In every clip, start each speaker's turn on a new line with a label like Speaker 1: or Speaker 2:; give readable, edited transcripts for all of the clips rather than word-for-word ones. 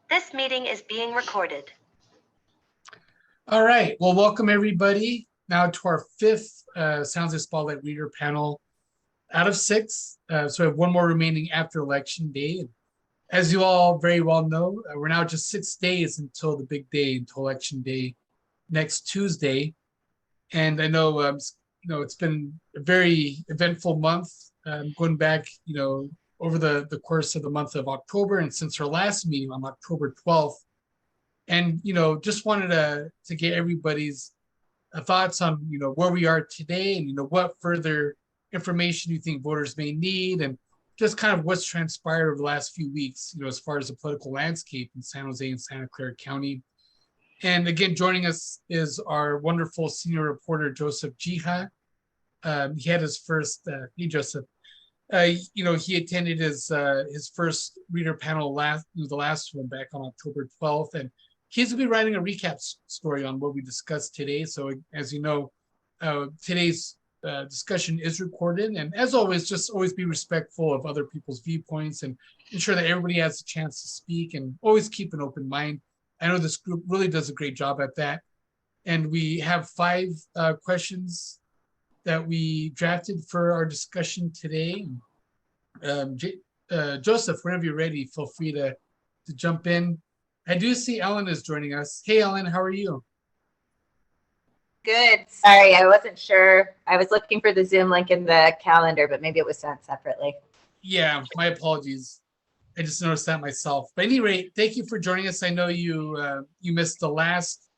Speaker 1: This meeting is being recorded.
Speaker 2: All right. Well, welcome everybody now to our fifth Sounds like Spotlight Reader panel out of six. So we have one more remaining after Election Day. As you all very well know, we're now just 6 days until the big day, until Election Day next Tuesday. And I know, it's been a very eventful month going back, over the course of the month of October and since our last meeting on October 12th. And, just wanted to get everybody's thoughts on, where we are today and, what further information you think voters may need and just kind of what's transpired over the last few weeks, as far as the political landscape in San Jose and Santa Clara County. And again, joining us is our wonderful senior reporter, Joseph Jiha. He had his first, Joseph. He attended his first reader panel the last one back on October 12th, and he's going to be writing a recap story on what we discussed today. So as you know, today's discussion is recorded, and as always, just always be respectful of other people's viewpoints and ensure that everybody has a chance to speak, and always keep an open mind. I know this group really does a great job at that, and we have 5 questions that we drafted for our discussion today. Joseph, whenever you're ready, feel free to jump in. I do see Ellen is joining us. Hey, Ellen, how are you?
Speaker 3: Good. Sorry, I wasn't sure. I was looking for the Zoom link in the calendar, but maybe it was sent separately.
Speaker 2: Yeah, my apologies. I just noticed that myself. But at any rate, thank you for joining us. I know you missed the last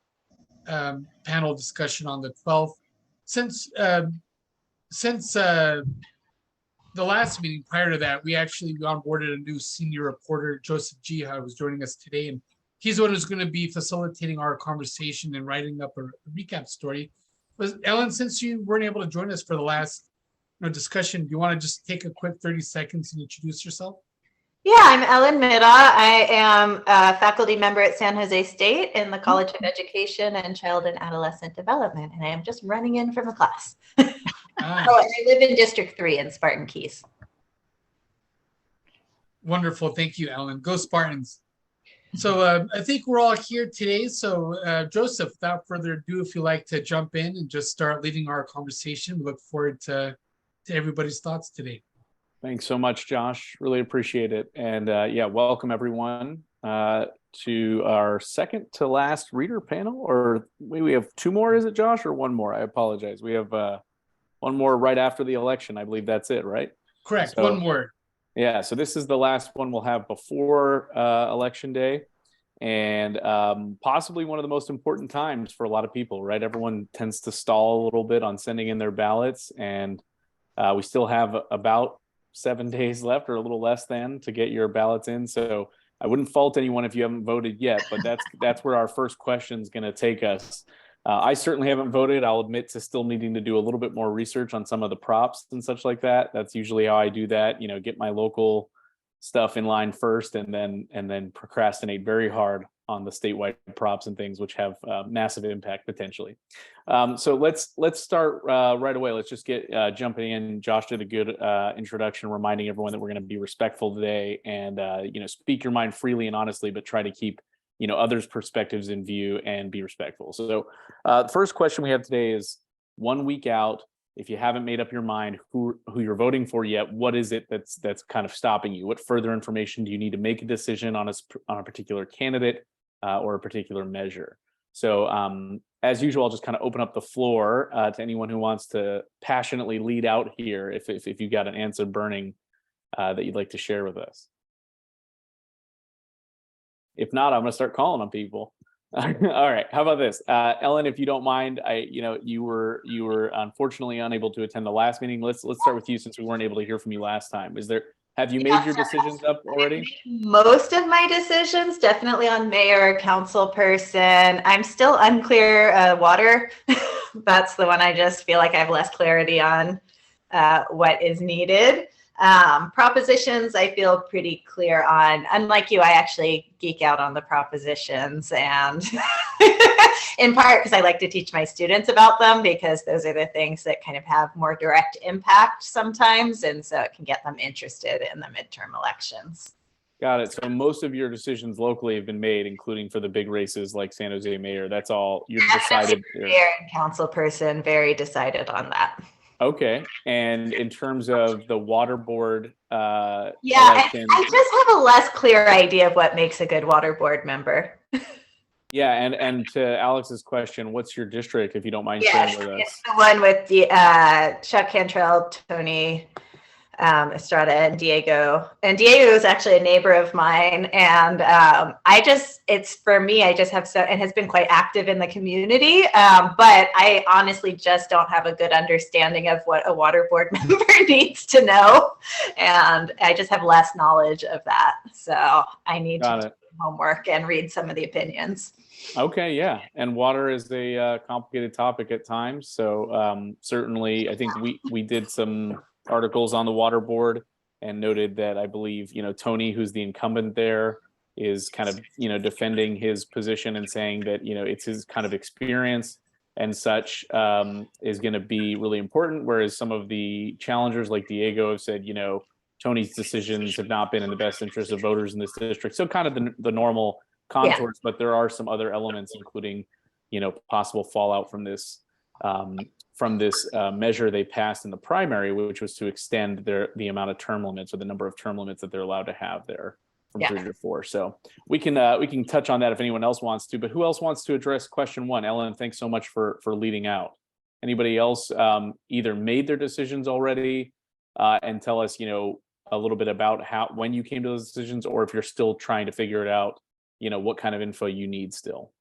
Speaker 2: panel discussion on the 12th. Since the last meeting prior to that, we actually onboarded a new senior reporter, Joseph Jiha, who's joining us today, and he's the one who's going to be facilitating our conversation and writing up a recap story. But Ellen, since you weren't able to join us for the last discussion, do you want to just take a quick 30 seconds and introduce yourself?
Speaker 3: Yeah, I'm Ellen Middaugh. I am a faculty member at San Jose State in the College of Education and Child and Adolescent Development, and I am just running in from a class. Oh, and I live in District 3 in Spartan Keys.
Speaker 2: Wonderful. Thank you, Ellen. Go Spartans. So I think we're all here today. So Joseph, without further ado, if you'd like to jump in and just start leading our conversation, we look forward to everybody's thoughts today.
Speaker 4: Thanks so much, Josh. Really appreciate it. And welcome everyone to our second to last reader panel. Or we have 2 more, is it, Josh, or 1 more? I apologize. We have 1 more right after the election. I believe that's it, right?
Speaker 2: Correct.
Speaker 4: So,
Speaker 2: 1 more.
Speaker 4: Yeah. So this is the last one we'll have before Election Day, and possibly one of the most important times for a lot of people, right? Everyone tends to stall a little bit on sending in their ballots, and we still have about 7 days left, or a little less than, to get your ballots in. So I wouldn't fault anyone if you haven't voted yet, but that's where our first question is going to take us. I certainly haven't voted. I'll admit to still needing to do a little bit more research on some of the props and such like that. That's usually how I do that. Get my local stuff in line first, and then procrastinate very hard on the statewide props and things, which have massive impact potentially. So let's start right away. Let's just get jumping in. Josh did a good introduction, reminding everyone that we're going to be respectful today and speak your mind freely and honestly, but try to keep others' perspectives in view and be respectful. So the first question we have today is, 1 week out, if you haven't made up your mind who you're voting for yet, what is it that's kind of stopping you? What further information do you need to make a decision on a particular candidate or a particular measure? So as usual, I'll just kind of open up the floor to anyone who wants to passionately lead out here if you've got an answer burning that you'd like to share with us. If not, I'm going to start calling on people. All right. How about this, Ellen? If you don't mind, you were unfortunately unable to attend the last meeting. Let's start with you, since we weren't able to hear from you last time. Have you made your decisions up already?
Speaker 3: Most of my decisions, definitely on mayor, council person. I'm still unclear. Water. That's the one I just feel like I have less clarity on what is needed. Propositions, I feel pretty clear on. Unlike you, I actually geek out on the propositions, and in part because I like to teach my students about them, because those are the things that kind of have more direct impact sometimes, and so it can get them interested in the midterm elections.
Speaker 4: Got it. So most of your decisions locally have been made, including for the big races like San Jose mayor. That's all you've decided.
Speaker 3: Mayor and council person, very decided on that.
Speaker 4: Okay. And in terms of the water board
Speaker 3: Yeah,
Speaker 4: election,
Speaker 3: I just have a less clear idea of what makes a good water board member.
Speaker 4: yeah, and to Alex's question, what's your district, if you don't mind
Speaker 3: Yes,
Speaker 4: sharing with
Speaker 3: it's
Speaker 4: us?
Speaker 3: the one with the Chuck Cantrell, Tony Estrada, and Diego. And Diego is actually a neighbor of mine. And it's for me, I just have and has been quite active in the community. But I honestly just don't have a good understanding of what a water board member needs to know. And I just have less knowledge of that. So I need to do homework and read some of the opinions.
Speaker 4: Okay, yeah. And water is a complicated topic at times. So certainly, I think we did some articles on the water board and noted that I believe, Tony, who's the incumbent there, is kind of, defending his position and saying that, it's his kind of experience and such is going to be really important. Whereas some of the challengers like Diego have said, Tony's decisions have not been in the best interest of voters in this district. So kind of the normal contours, but there are some other elements, including, possible fallout from this measure they passed in the primary, which was to extend the amount of term limits, or the number of term limits that they're allowed to have there from 3 to 4. So we can touch on that if anyone else wants to. But who else wants to address question 1? Ellen, thanks so much for leading out. Anybody else either made their decisions already and tell us, a little bit about when you came to those decisions, or if you're still trying to figure it out, what kind of info you need still.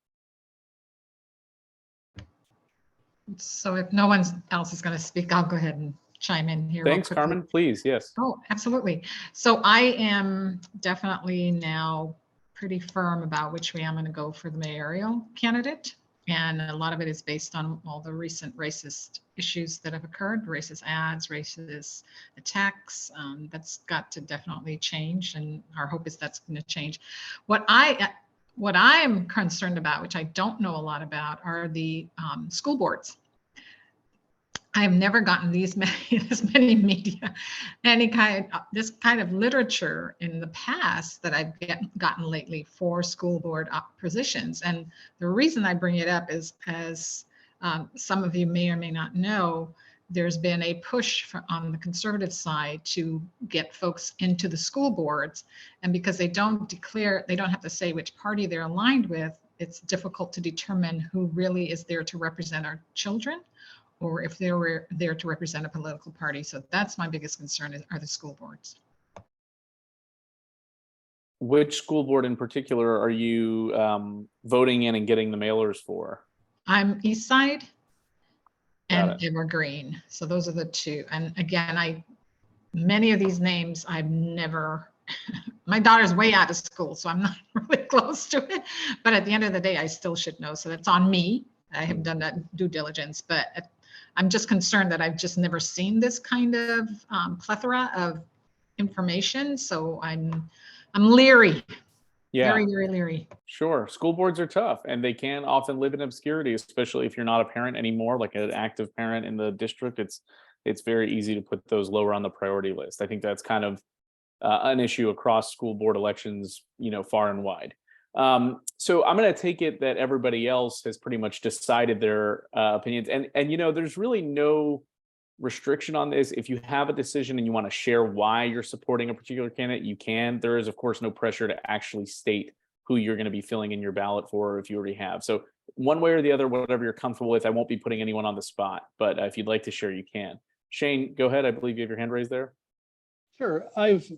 Speaker 5: So if no one else is going to speak, I'll go ahead and chime in here.
Speaker 4: Thanks, Carmen. Please, yes.
Speaker 5: Oh, absolutely. So I am definitely now pretty firm about which way I'm going to go for the mayoral candidate. And a lot of it is based on all the recent racist issues that have occurred, racist ads, racist attacks. That's got to definitely change. And our hope is that's going to change. What I'm concerned about, which I don't know a lot about, are the school boards. I have never gotten this many media, this kind of literature in the past that I've gotten lately for school board positions. And the reason I bring it up is, as some of you may or may not know, there's been a push on the conservative side to get folks into the school boards. And because they don't have to say which party they're aligned with, it's difficult to determine who really is there to represent our children, or if they were there to represent a political party. So that's my biggest concern, are the school boards.
Speaker 4: Which school board in particular are you voting in and getting the mailers for? I'm
Speaker 5: East Side and Evergreen. So those are the two. And again, many of these names I've never, my daughter's way out of school, so I'm not really close to it. But at the end of the day, I still should know. So that's on me. I have done that due diligence, but I'm just concerned that I've just never seen this kind of plethora of information. So I'm leery. Yeah. Very, very leery.
Speaker 4: Sure. School boards are tough, and they can often live in obscurity, especially if you're not a parent anymore, like an active parent in the district. It's very easy to put those lower on the priority list. I think that's kind of an issue across school board elections, far and wide. So I'm going to take it that everybody else has pretty much decided their opinions, and there's really no restriction on this. If you have a decision and you want to share why you're supporting a particular candidate, you can. There is, of course, no pressure to actually state who you're going to be filling in your ballot for, if you already have. So one way or the other, whatever you're comfortable with. I won't be putting anyone on the spot, but if you'd like to share, you can. Shane, go ahead. I believe you have your hand raised there.
Speaker 6: Sure. I've if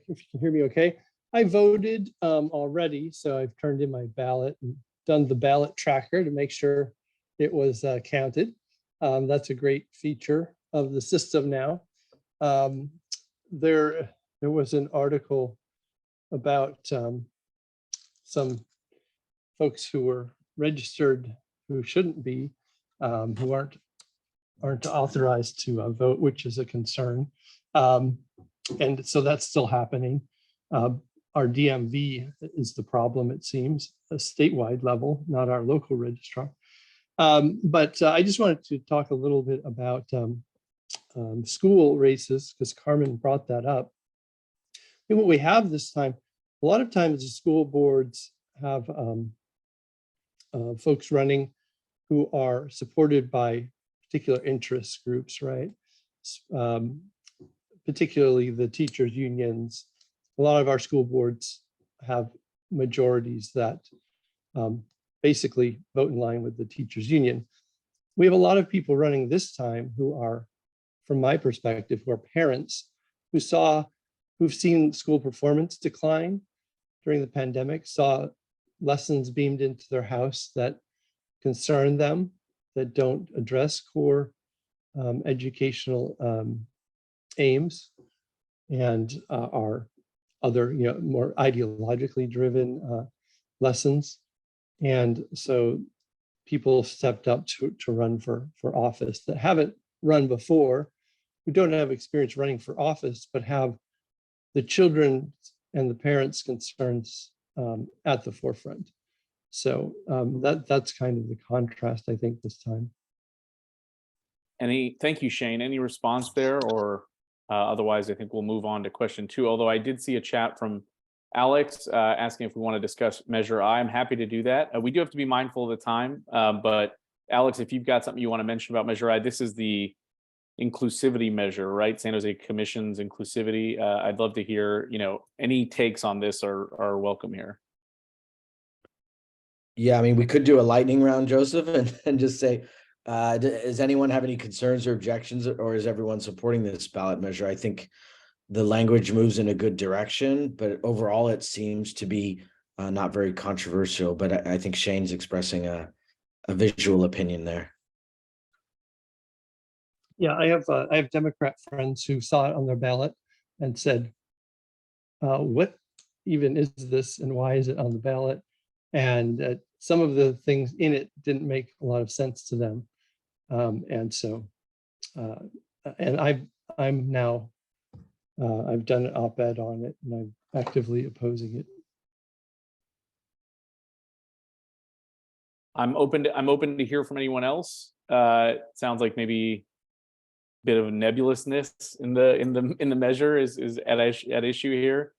Speaker 6: you can hear me okay, I voted already, so I've turned in my ballot and done the ballot tracker to make sure it was counted. That's a great feature of the system now. There was an article about some folks who were registered who shouldn't be, who aren't authorized to vote, which is a concern. And so that's still happening. Our DMV is the problem, it seems, a statewide level, not our local registrar. But I just wanted to talk a little bit about school races, because Carmen brought that up. think what we have this time, a lot of times the school boards have folks running who are supported by particular interest groups, right? Particularly the teachers' unions. A lot of our school boards have majorities that basically vote in line with the teachers' union. We have a lot of people running this time who are, from my perspective, who are parents who've seen school performance decline during the pandemic, saw lessons beamed into their house that concern them, that don't address core educational aims, and are other, more ideologically driven lessons. And so people stepped up to run for office that haven't run before, who don't have experience running for office, but have the children and the parents' concerns at the forefront. So that's kind of the contrast, I think, this time.
Speaker 4: Thank you, Shane. Any response there, or otherwise, I think we'll move on to question 2. Although I did see a chat from Alex asking if we want to discuss Measure I. I'm happy to do that. We do have to be mindful of the time, but Alex, if you've got something you want to mention about Measure I, this is the inclusivity measure, right? San Jose Commission's inclusivity. I'd love to hear, any takes on this are welcome here.
Speaker 7: Yeah, I mean, we could do a lightning round, Joseph, and just say, does anyone have any concerns or objections, or is everyone supporting this ballot measure? I think the language moves in a good direction, but overall it seems to be not very controversial, but I think Shane's expressing a visual opinion there.
Speaker 6: Yeah, I have Democrat friends who saw it on their ballot and said, what even is this and why is it on the ballot? And some of the things in it didn't make a lot of sense to them. And so, and I'm now, I've done an op-ed on it and I'm actively opposing it.
Speaker 4: I'm open to hear from anyone else. Sounds like maybe a bit of nebulousness in the measure is at issue here.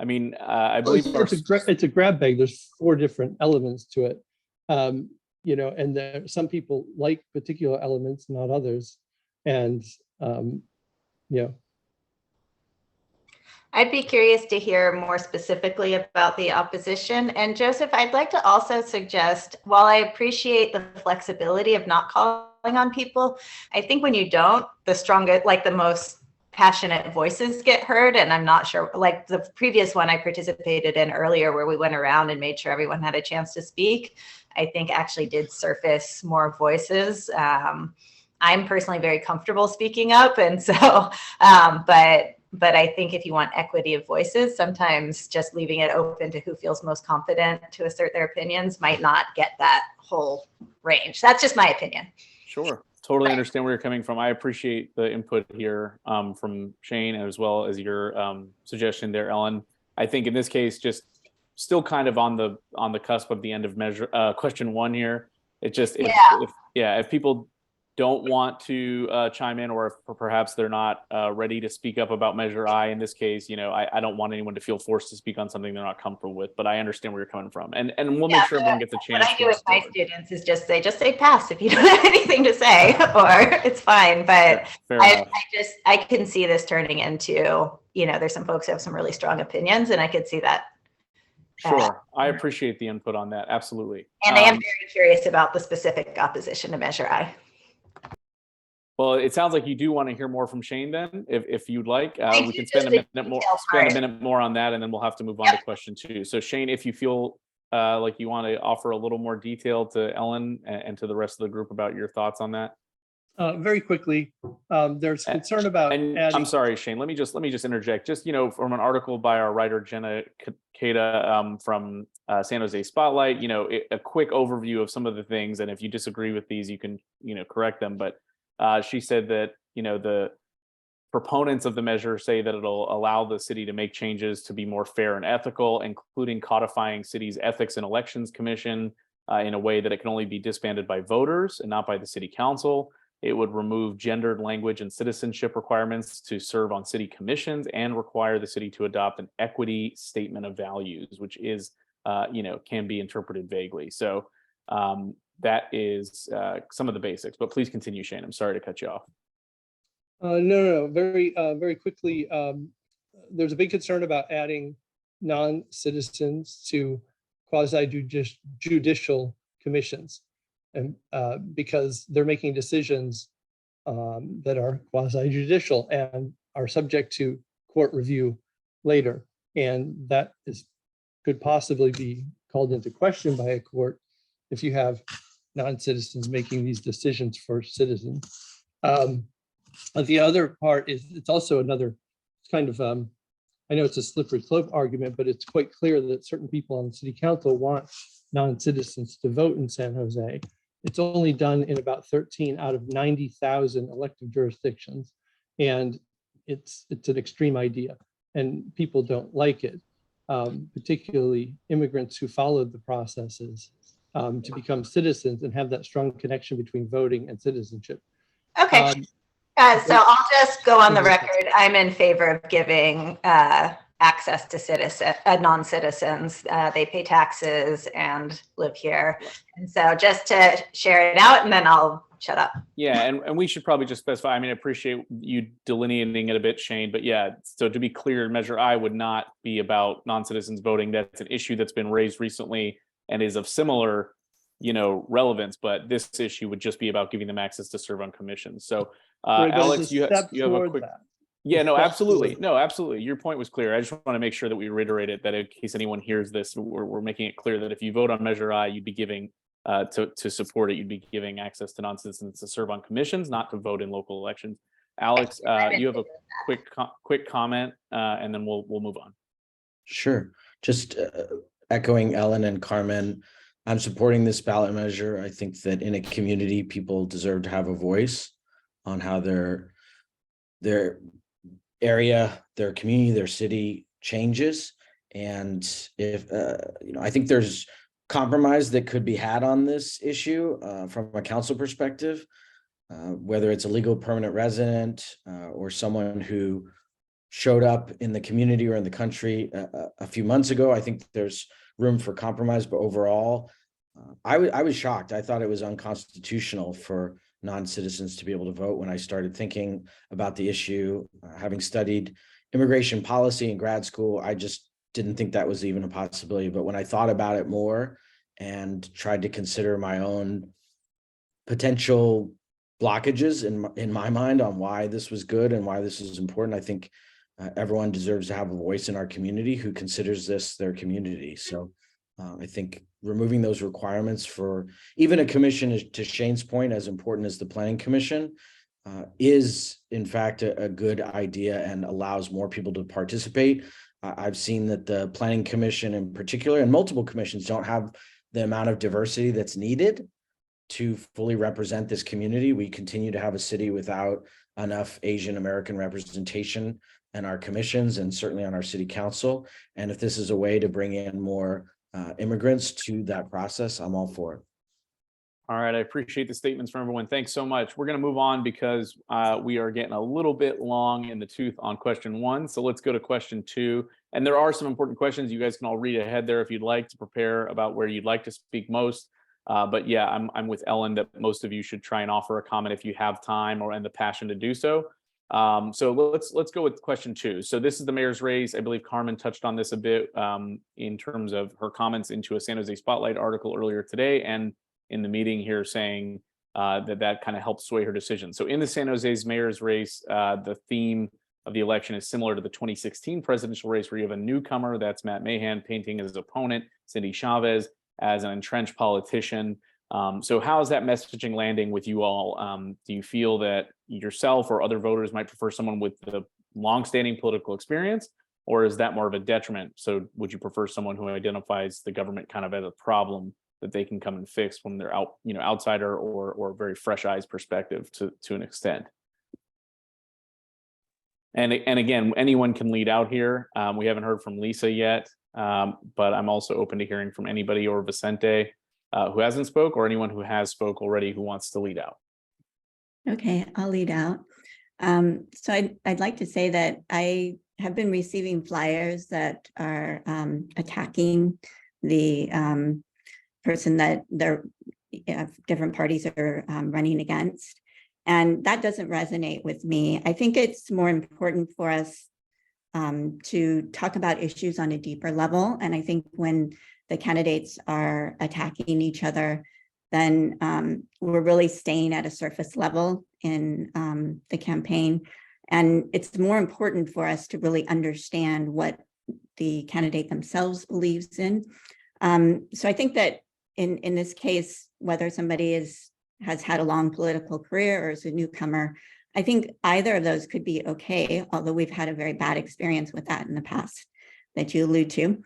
Speaker 4: I mean, I believe
Speaker 6: it's a grab bag. There's 4 different elements to it, and some people like particular elements, not others, and
Speaker 3: I'd be curious to hear more specifically about the opposition. And Joseph, I'd like to also suggest, while I appreciate the flexibility of not calling on people, I think when you don't, the strongest, like the most passionate voices get heard. And I'm not sure, like the previous one I participated in earlier, where we went around and made sure everyone had a chance to speak, I think actually did surface more voices. I'm personally very comfortable speaking up. And so, but I think if you want equity of voices, sometimes just leaving it open to who feels most confident to assert their opinions might not get that whole range. That's just my opinion.
Speaker 4: Sure. Totally understand where you're coming from. I appreciate the input here from Shane, as well as your suggestion there, Ellen. I think in this case, just still kind of on the cusp of the end of measure question 1 here. It just if people don't want to chime in, or if perhaps they're not ready to speak up about Measure I in this case, I don't want anyone to feel forced to speak on something they're not comfortable with, but I understand where you're coming from. And we'll make sure everyone gets a chance.
Speaker 3: What I do with my students is just say pass if you don't have anything to say, or it's fine. But I can see this turning into, there's some folks who have some really strong opinions, and I could see that.
Speaker 4: Sure. I appreciate the input on that. Absolutely.
Speaker 3: And I am very curious about the specific opposition to Measure I.
Speaker 4: Well, it sounds like you do want to hear more from Shane then, if you'd like. We can spend a minute more on that, and then we'll have to move on to question 2. So Shane, if you feel like you want to offer a little more detail to Ellen and to the rest of the group about your thoughts on that.
Speaker 6: Very quickly, there's concern about
Speaker 4: adding... I'm sorry, Shane, let me just interject. Just, from an article by our writer, Jenna Cada from San Jose Spotlight, a quick overview of some of the things. And if you disagree with these, you can, correct them. But she said that, the proponents of the measure say that it'll allow the city to make changes to be more fair and ethical, including codifying city's Ethics and Elections Commission in a way that it can only be disbanded by voters and not by the city council. It would remove gendered language and citizenship requirements to serve on city commissions and require the city to adopt an equity statement of values, which is, can be interpreted vaguely. So that is some of the basics, but please continue, Shane. I'm sorry to cut you off.
Speaker 6: No. Very quickly. There's a big concern about adding non-citizens to quasi-judicial commissions, and because they're making decisions that are quasi-judicial and are subject to court review later, and that could possibly be called into question by a court if you have non-citizens making these decisions for citizens. But the other part is it's also another kind of I know it's a slippery slope argument, but it's quite clear that certain people on the city council want non-citizens to vote in San Jose. It's only done in about 13 out of 90,000 elective jurisdictions. And it's an extreme idea and people don't like it, particularly immigrants who followed the processes to become citizens and have that strong connection between voting and citizenship.
Speaker 3: Okay. So I'll just go on the record. I'm in favor of giving access to non-citizens. They pay taxes and live here. And so just to share it out, and then I'll shut up.
Speaker 4: Yeah, and we should probably just specify, I appreciate you delineating it a bit, Shane, but yeah, so to be clear, Measure I would not be about non-citizens voting. That's an issue that's been raised recently and is of similar relevance, but this issue would just be about giving them access to serve on commissions. So Alex, you have a quick. Yeah, no, absolutely. No, absolutely. Your point was clear. I just want to make sure that we reiterate it, that in case anyone hears this, we're making it clear that if you vote on Measure I, you'd be giving to support it, you'd be giving access to non-citizens to serve on commissions, not to vote in local elections. Alex, you have a quick comment, and then we'll move on.
Speaker 7: Sure. Just echoing Ellen and Carmen, I'm supporting this ballot measure. I think that in a community, people deserve to have a voice on how their area, their community, their city changes. And if, I think there's compromise that could be had on this issue from a council perspective, whether it's a legal permanent resident or someone who showed up in the community or in the country a few months ago. I think there's room for compromise, but overall, I was shocked. I thought it was unconstitutional for non-citizens to be able to vote when I started thinking about the issue. Having studied immigration policy in grad school, I just didn't think that was even a possibility. But when I thought about it more and tried to consider my own potential blockages in my mind on why this was good and why this is important, I think everyone deserves to have a voice in our community who considers this their community. So I think removing those requirements for even a commission, to Shane's point, as important as the Planning Commission, is in fact a good idea and allows more people to participate. I've seen that the Planning Commission in particular, and multiple commissions, don't have the amount of diversity that's needed to fully represent this community. We continue to have a city without enough Asian American representation in our commissions and certainly on our city council. And if this is a way to bring in more immigrants to that process, I'm all for it.
Speaker 4: All right, I appreciate the statements from everyone. Thanks so much. We're going to move on because we are getting a little bit long in the tooth on question 1. So let's go to question 2. And there are some important questions. You guys can all read ahead there if you'd like to prepare about where you'd like to speak most. But yeah, I'm with Ellen that most of you should try and offer a comment if you have time and the passion to do so. So let's go with question 2. So this is the mayor's race. I believe Carmen touched on this a bit in terms of her comments into a San Jose Spotlight article earlier today and in the meeting here saying that kind of helped sway her decision. So in the San Jose's mayor's race, the theme of the election is similar to the 2016 presidential race, where you have a newcomer, that's Matt Mahan, painting his opponent, Cindy Chavez, as an entrenched politician. So how is that messaging landing with you all? Do you feel that yourself or other voters might prefer someone with the longstanding political experience, or is that more of a detriment? So would you prefer someone who identifies the government kind of as a problem that they can come and fix when they're outsider or very fresh eyes perspective to an extent? And again, anyone can lead out here. We haven't heard from Lisa yet, but I'm also open to hearing from anybody or Vicente who hasn't spoke, or anyone who has spoke already who wants to lead out.
Speaker 8: Okay, I'll lead out. So I'd like to say that I have been receiving flyers that are attacking the person that different parties are running against. And that doesn't resonate with me. I think it's more important for us to talk about issues on a deeper level. And I think when the candidates are attacking each other, then we're really staying at a surface level in the campaign. And it's more important for us to really understand what the candidate themselves believes in. So I think that in this case, whether somebody has had a long political career or is a newcomer, I think either of those could be okay, although we've had a very bad experience with that in the past that you allude to.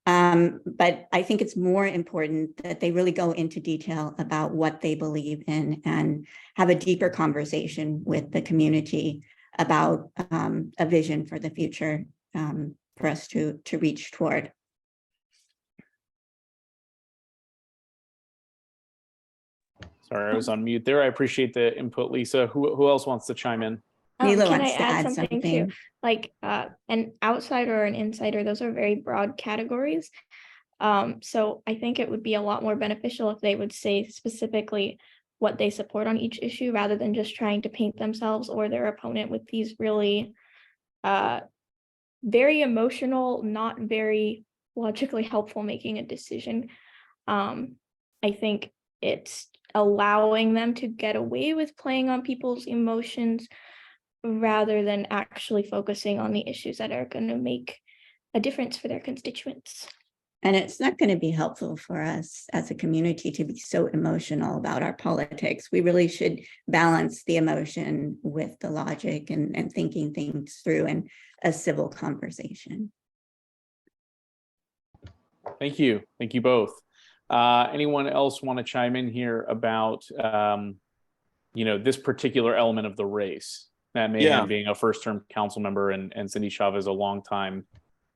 Speaker 8: But I think it's more important that they really go into detail about what they believe in and have a deeper conversation with the community about a vision for the future for us to reach toward.
Speaker 4: Sorry, I was on mute there. I appreciate the input, Lisa. Who else wants to chime in?
Speaker 8: Mila
Speaker 9: Can I
Speaker 8: wants to
Speaker 9: add
Speaker 8: add
Speaker 9: something too? Like an outsider or an insider, those are very broad categories. So I think it would be a lot more beneficial if they would say specifically what they support on each issue rather than just trying to paint themselves or their opponent with these really very emotional, not very logically helpful making a decision. I think it's allowing them to get away with playing on people's emotions rather than actually focusing on the issues that are going to make a difference for their constituents.
Speaker 8: And it's not going to be helpful for us as a community to be so emotional about our politics. We really should balance the emotion with the logic and thinking things through in a civil conversation.
Speaker 4: Thank you. Thank you both. Anyone else want to chime in here about, this particular element of the race? Matt Mahan being a first-term council member and Cindy Chavez a longtime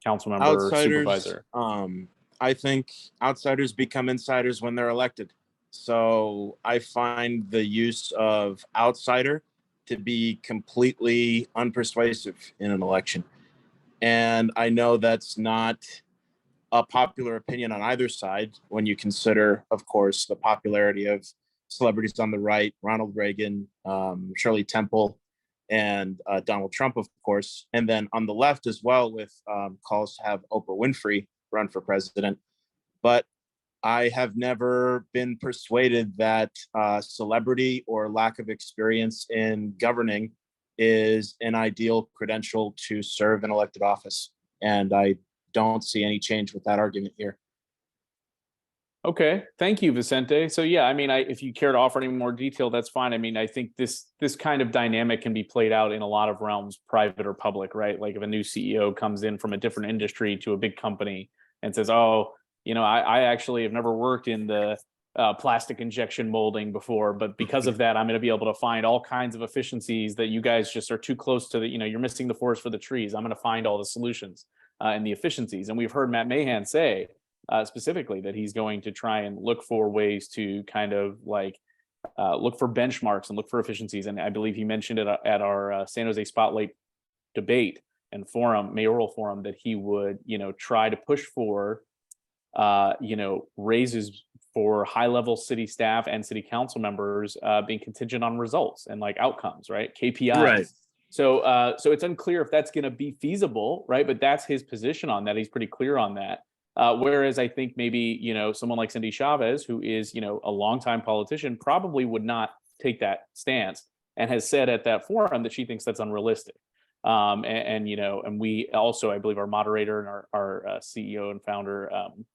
Speaker 4: council member, supervisor.
Speaker 10: I think outsiders become insiders when they're elected. So I find the use of outsider to be completely unpersuasive in an election. And I know that's not a popular opinion on either side when you consider, of course, the popularity of celebrities on the right, Ronald Reagan, Shirley Temple, and Donald Trump, of course. And then on the left as well with calls to have Oprah Winfrey run for president. But I have never been persuaded that celebrity or lack of experience in governing is an ideal credential to serve an elected office. And I don't see any change with that argument here.
Speaker 4: Okay, thank you, Vicente. So yeah, I mean, if you care to offer any more detail, that's fine. I mean, I think this kind of dynamic can be played out in a lot of realms, private or public, right? Like if a new CEO comes in from a different industry to a big company and says, "Oh, I actually have never worked in the plastic injection molding before, but because of that, I'm going to be able to find all kinds of efficiencies that you guys just are too close to. You're missing the forest for the trees. I'm going to find all the solutions and the efficiencies." And we've heard Matt Mahan say specifically that he's going to try and look for ways to kind of look for benchmarks and look for efficiencies. And I believe he mentioned it at our San Jose Spotlight debate and mayoral forum, that he would, try to push for, raises for high-level city staff and city council members being contingent on results and outcomes, right? KPIs. Right. So it's unclear if that's going to be feasible, right? But that's his position on that. He's pretty clear on that. Whereas I think maybe, someone like Cindy Chavez, who is, a longtime politician, probably would not take that stance and has said at that forum that she thinks that's unrealistic. And we also, I believe our moderator and our CEO and founder,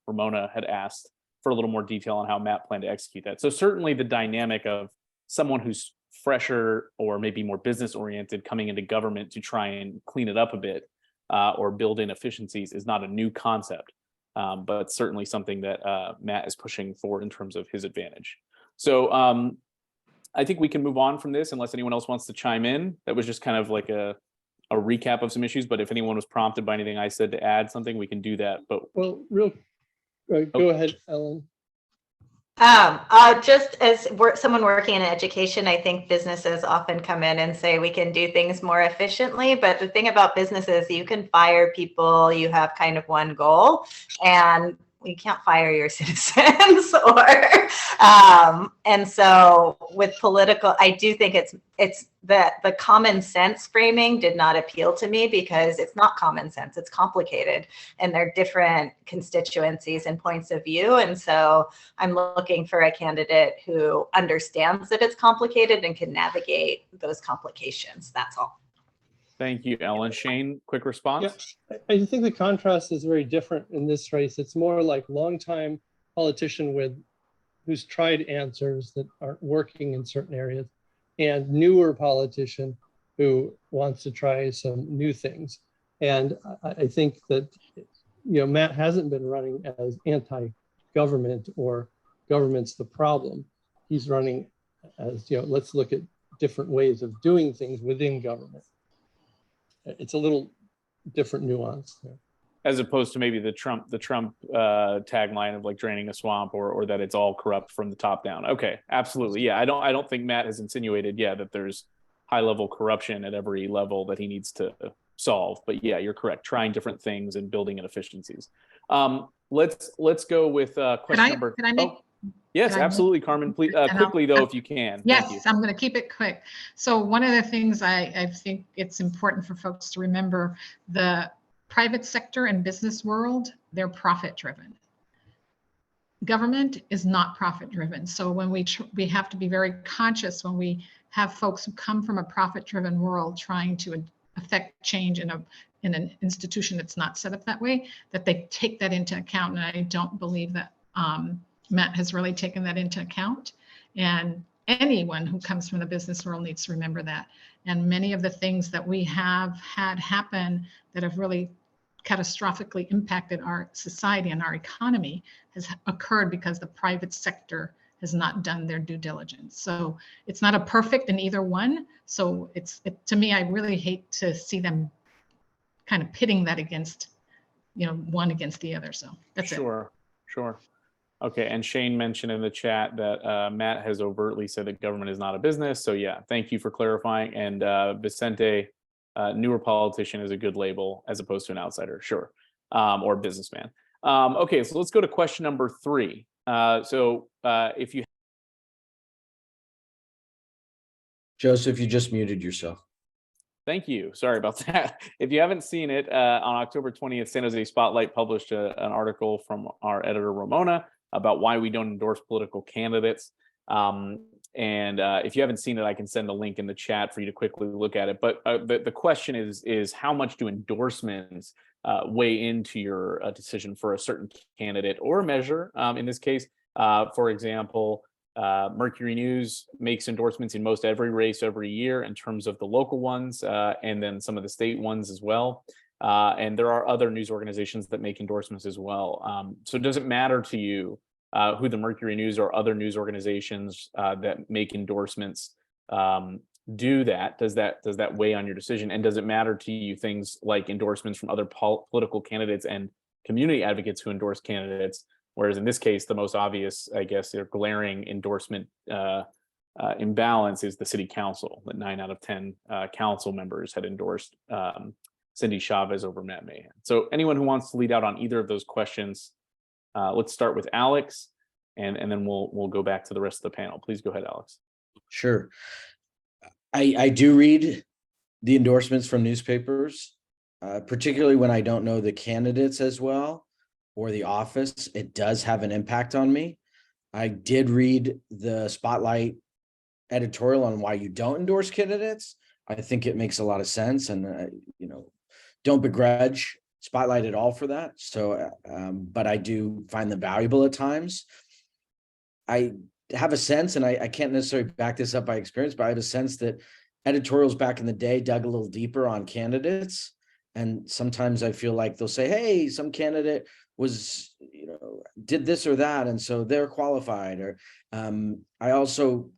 Speaker 4: Ramona, had asked for a little more detail on how Matt planned to execute that. So certainly the dynamic of someone who's fresher or maybe more business oriented coming into government to try and clean it up a bit or build in efficiencies is not a new concept. But certainly something that Matt is pushing forward in terms of his advantage. So I think we can move on from this unless anyone else wants to chime in. That was just kind of like a recap of some issues, but if anyone was prompted by anything I said to add something, we can do that. But
Speaker 6: go ahead, Ellen.
Speaker 3: Just as someone working in education, I think businesses often come in and say we can do things more efficiently. But the thing about businesses, you can fire people. You have kind of one goal, and you can't fire your citizens. And so with political, I do think it's that the common sense framing did not appeal to me because it's not common sense. It's complicated, and they're different constituencies and points of view. And so I'm looking for a candidate who understands that it's complicated and can navigate those complications. That's all.
Speaker 4: Thank you, Ellen. Shane, quick response?
Speaker 6: Yeah, I think the contrast is very different in this race. It's more like longtime politician who's tried answers that aren't working in certain areas, and newer politician who wants to try some new things. And I think that, Matt hasn't been running as anti-government or government's the problem. He's running as, let's look at different ways of doing things within government. It's a little different nuance there.
Speaker 4: As opposed to maybe the Trump tagline of like draining a swamp, or that it's all corrupt from the top down. Okay, absolutely. Yeah, I don't think Matt has insinuated that there's high level corruption at every level that he needs to solve. But yeah, you're correct. Trying different things and building in efficiencies. Let's go with question number.
Speaker 5: Can I make?
Speaker 4: Yes, absolutely, Carmen. Please quickly though, if you can.
Speaker 5: Yes, I'm going to keep it quick. So one of the things I think it's important for folks to remember, the private sector and business world, they're profit driven. Government is not profit driven. So when we have to be very conscious when we have folks who come from a profit driven world trying to affect change in an institution that's not set up that way, that they take that into account. And I don't believe that Matt has really taken that into account. And anyone who comes from the business world needs to remember that. And many of the things that we have had happen that have really catastrophically impacted our society and our economy has occurred because the private sector has not done their due diligence. So it's not a perfect in either one. So to me, I really hate to see them kind of pitting that against, one against the other. So that's it.
Speaker 4: Sure. Okay, and Shane mentioned in the chat that Matt has overtly said that government is not a business. So yeah, thank you for clarifying. And Vicente, newer politician is a good label as opposed to an outsider, sure, or businessman. Okay, so let's go to question number 3. If you
Speaker 7: Joseph, you just muted yourself.
Speaker 4: Thank you. Sorry about that. If you haven't seen it, on October 20th, San Jose Spotlight published an article from our editor, Ramona, about why we don't endorse political candidates. And if you haven't seen it, I can send a link in the chat for you to quickly look at it. But the question is how much do endorsements weigh into your decision for a certain candidate or measure? In this case, for example, Mercury News makes endorsements in most every race every year in terms of the local ones, and then some of the state ones as well. And there are other news organizations that make endorsements as well. So does it matter to you who the Mercury News or other news organizations that make endorsements do that? Does that weigh on your decision? And does it matter to you things like endorsements from other political candidates and community advocates who endorse candidates? Whereas in this case, the most obvious, I guess, their glaring endorsement imbalance is the city council, that 9 out of 10 council members had endorsed Cindy Chavez over Matt Mahan. So anyone who wants to lead out on either of those questions, let's start with Alex, and then we'll go back to the rest of the panel. Please go ahead, Alex.
Speaker 7: Sure. I do read the endorsements from newspapers, particularly when I don't know the candidates as well or the office. It does have an impact on me. I did read the Spotlight editorial on why you don't endorse candidates. I think it makes a lot of sense, and don't begrudge Spotlight at all for that. So, but I do find them valuable at times. I have a sense, and I can't necessarily back this up by experience, but I have a sense that editorials back in the day dug a little deeper on candidates. And sometimes I feel like they'll say, hey, some candidate was, did this or that, and so they're qualified. Or I also,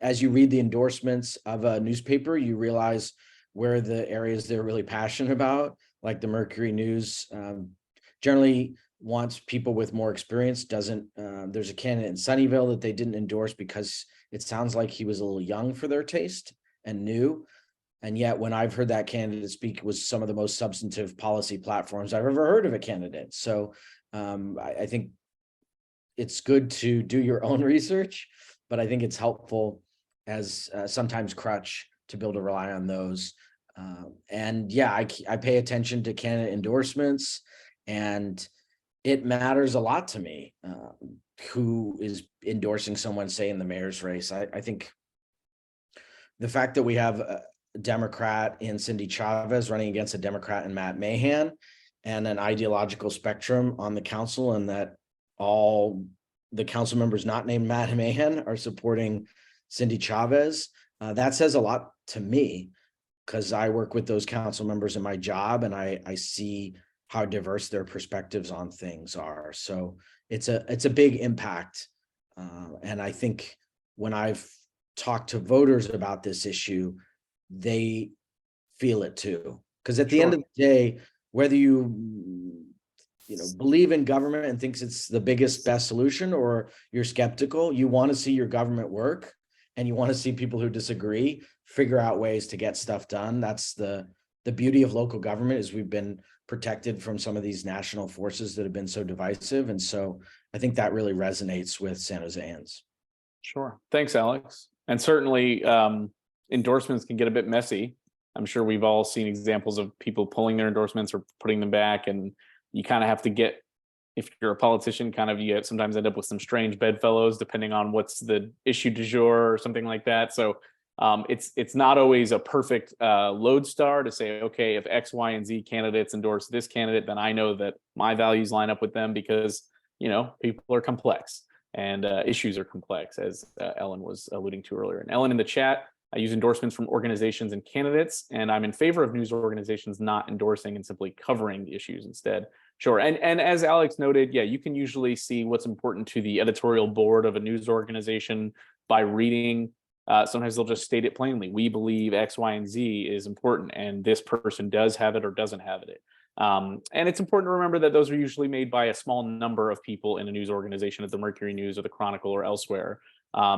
Speaker 7: as you read the endorsements of a newspaper, you realize where the areas they're really passionate about, like the Mercury News. Generally, wants people with more experience, doesn't, there's a candidate in Sunnyvale that they didn't endorse because it sounds like he was a little young for their taste and new. And yet when I've heard that candidate speak, it was some of the most substantive policy platforms I've ever heard of a candidate. So I think it's good to do your own research, but I think it's helpful as sometimes crutch to be able to rely on those. And yeah, I pay attention to candidate endorsements, and it matters a lot to me who is endorsing someone, say, in the mayor's race. I think the fact that we have a Democrat in Cindy Chavez running against a Democrat in Matt Mahan, and an ideological spectrum on the council, and that all the council members not named Matt Mahan are supporting Cindy Chavez, that says a lot to me, because I work with those council members in my job, and I see how diverse their perspectives on things are. So it's a big impact. And I think when I've talked to voters about this issue, they feel it too. Because at the end of the day, whether you believe in government and thinks it's the biggest, best solution, or you're skeptical, you want to see your government work, and you want to see people who disagree figure out ways to get stuff done. That's the beauty of local government, is we've been protected from some of these national forces that have been so divisive. And so I think that really resonates with San Joseans.
Speaker 4: Sure. Thanks, Alex. And certainly endorsements can get a bit messy. I'm sure we've all seen examples of people pulling their endorsements or putting them back, and you kind of have to get, if you're a politician, you sometimes end up with some strange bedfellows depending on what's the issue du jour or something like that. So it's not always a perfect lodestar to say, okay, if X, Y, and Z candidates endorse this candidate, then I know that my values line up with them, because people are complex and issues are complex, as Ellen was alluding to earlier. And Ellen, in the chat, I use endorsements from organizations and candidates, and I'm in favor of news organizations not endorsing and simply covering the issues instead. Sure. And as Alex noted, yeah, you can usually see what's important to the editorial board of a news organization by reading. Sometimes they'll just state it plainly. We believe X, Y, and Z is important, and this person does have it or doesn't have it. And it's important to remember that those are usually made by a small number of people in a news organization at the Mercury News or the Chronicle or elsewhere.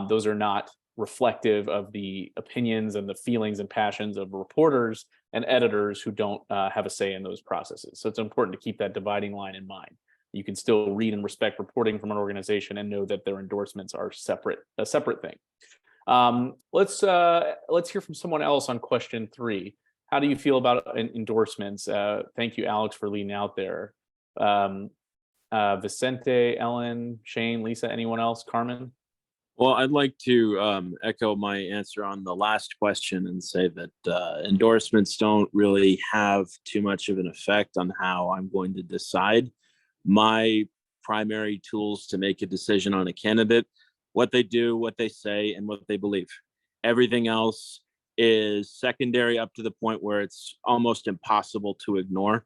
Speaker 4: Those are not reflective of the opinions and the feelings and passions of reporters and editors who don't have a say in those processes. So it's important to keep that dividing line in mind. You can still read and respect reporting from an organization and know that their endorsements are a separate thing. Let's hear from someone else on question 3. How do you feel about endorsements? Thank you, Alex, for leading out there. Vicente, Ellen, Shane, Lisa, anyone else? Carmen?
Speaker 10: Well, I'd like to echo my answer on the last question and say that endorsements don't really have too much of an effect on how I'm going to decide. My primary tools to make a decision on a candidate: what they do, what they say, and what they believe. Everything else is secondary, up to the point where it's almost impossible to ignore.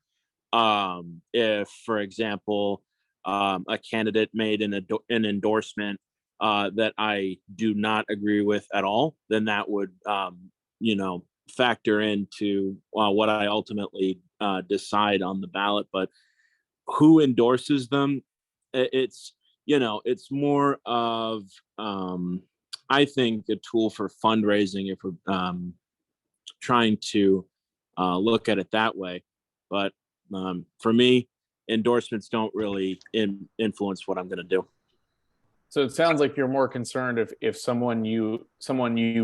Speaker 10: If, for example, a candidate made an endorsement that I do not agree with at all, then that would, factor into what I ultimately decide on the ballot. But who endorses them? It's more of, I think, a tool for fundraising, if we're trying to look at it that way. But for me, endorsements don't really influence what I'm going to do.
Speaker 4: So it sounds like you're more concerned if someone you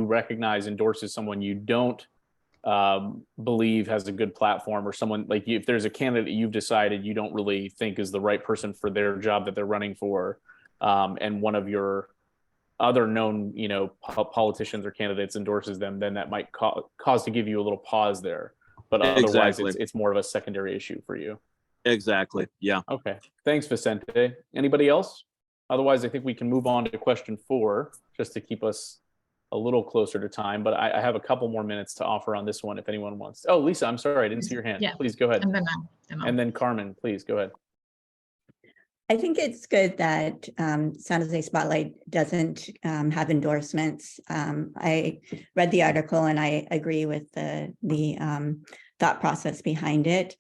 Speaker 4: recognize endorses someone you don't believe has a good platform, or someone like if there's a candidate you've decided you don't really think is the right person for their job that they're running for, and one of your other known politicians or candidates endorses them, then that might cause to give you a little pause there. But otherwise,
Speaker 10: Exactly.
Speaker 4: it's more of a secondary issue for you.
Speaker 10: Exactly. Yeah.
Speaker 4: Okay. Thanks, Vicente. Anybody else? Otherwise, I think we can move on to question 4, just to keep us a little closer to time. But I have a couple more minutes to offer on this one if anyone wants. Oh, Lisa, I'm sorry, I didn't see your hand.
Speaker 5: Yeah.
Speaker 4: Please go ahead.
Speaker 5: And
Speaker 4: then Carmen, please go ahead.
Speaker 8: I think it's good that San Jose Spotlight doesn't have endorsements. I read the article and I agree with the thought process behind it.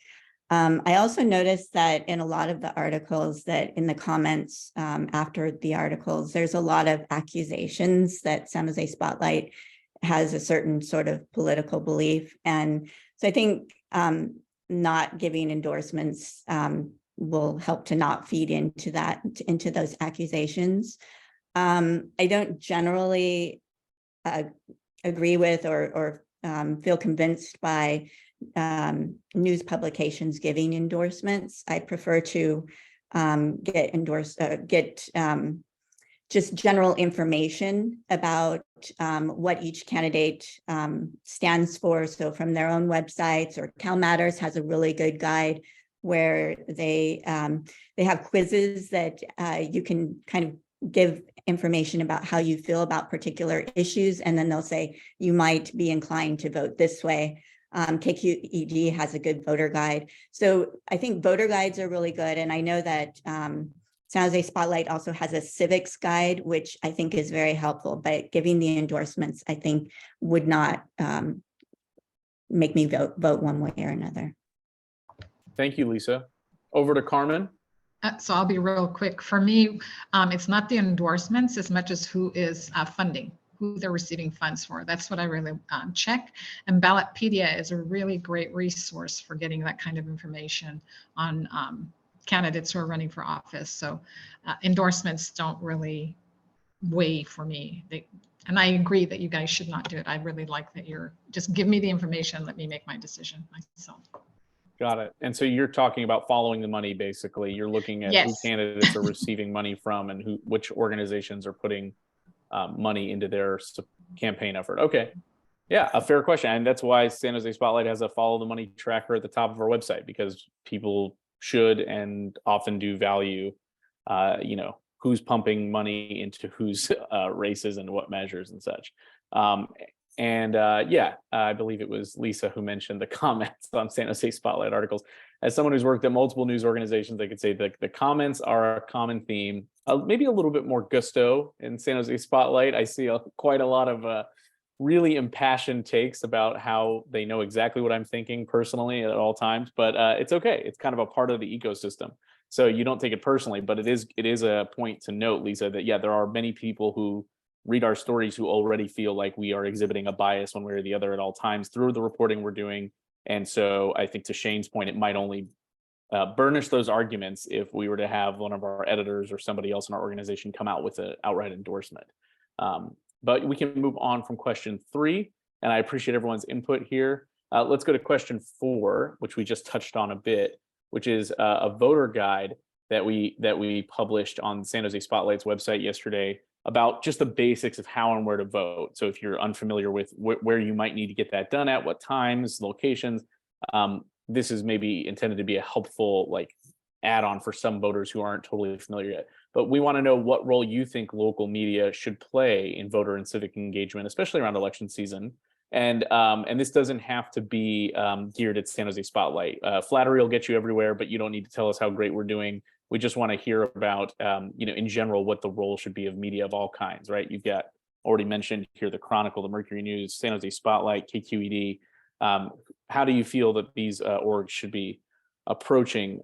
Speaker 8: I also noticed that in a lot of the articles, that in the comments after the articles, there's a lot of accusations that San Jose Spotlight has a certain sort of political belief. And so I think not giving endorsements will help to not feed into into those accusations. I don't generally agree with or feel convinced by news publications giving endorsements. I prefer to get just general information about what each candidate stands for. So from their own websites, or Cal Matters has a really good guide where they have quizzes that you can kind of give information about how you feel about particular issues, and then they'll say you might be inclined to vote this way. KQED has a good voter guide. So I think voter guides are really good. And I know that San Jose Spotlight also has a civics guide, which I think is very helpful, but giving the endorsements, I think, would not make me vote one way or another.
Speaker 4: Thank you, Lisa. Over to Carmen.
Speaker 5: So I'll be real quick. For me, it's not the endorsements as much as who is funding, who they're receiving funds for. That's what I really check. And Ballotpedia is a really great resource for getting that kind of information on candidates who are running for office. So endorsements don't really weigh for me. And I agree that you guys should not do it. I really like that you're just give me the information, let me make my decision myself.
Speaker 4: Got it. And so you're talking about following the money, basically. You're looking at who candidates are receiving money from and which organizations are putting money into their campaign effort. Okay. Yeah, a fair question. And that's why San Jose Spotlight has a follow the money tracker at the top of our website, because people should and often do value, who's pumping money into whose races and what measures and such. I believe it was Lisa who mentioned the comments on San Jose Spotlight articles. As someone who's worked at multiple news organizations, I could say that the comments are a common theme. Maybe a little bit more gusto in San Jose Spotlight. I see quite a lot of really impassioned takes about how they know exactly what I'm thinking personally at all times, but it's okay. It's kind of a part of the ecosystem. So you don't take it personally, but it is a point to note, Lisa, that there are many people who read our stories who already feel like we are exhibiting a bias one way or the other at all times through the reporting we're doing. And so I think, to Shane's point, it might only burnish those arguments if we were to have one of our editors or somebody else in our organization come out with an outright endorsement. But we can move on from question 3, and I appreciate everyone's input here. Let's go to question 4, which we just touched on a bit, which is a voter guide that we published on San Jose Spotlight's website yesterday about just the basics of how and where to vote. So if you're unfamiliar with where you might need to get that done at, what times, locations, this is maybe intended to be a helpful add-on for some voters who aren't totally familiar yet. But we want to know what role you think local media should play in voter and civic engagement, especially around election season. And this doesn't have to be geared at San Jose Spotlight. Flattery will get you everywhere, but you don't need to tell us how great we're doing. We just want to hear about, in general, what the role should be of media of all kinds, right? You've got already mentioned here the Chronicle, the Mercury News, San Jose Spotlight, KQED. How do you feel that these orgs should be approaching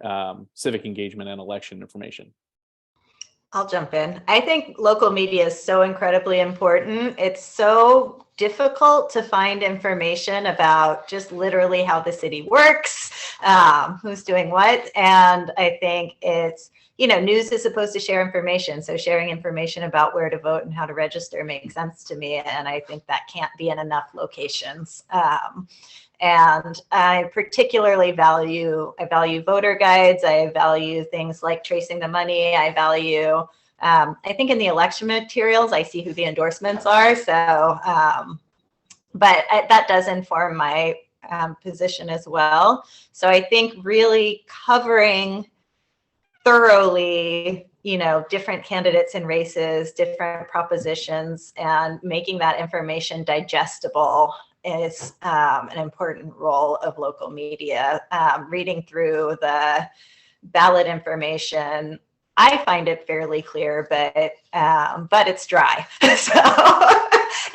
Speaker 4: civic engagement and election information?
Speaker 3: I'll jump in. I think local media is so incredibly important. It's so difficult to find information about just literally how the city works, who's doing what. And I think it's, news is supposed to share information. So sharing information about where to vote and how to register makes sense to me. And I think that can't be in enough locations. And I particularly value voter guides. I value things like tracing the money. I value, I think in the election materials, I see who the endorsements are. So, but that does inform my position as well. So I think really covering thoroughly, different candidates and races, different propositions, and making that information digestible is an important role of local media. Reading through the ballot information, I find it fairly clear, but it's dry. So,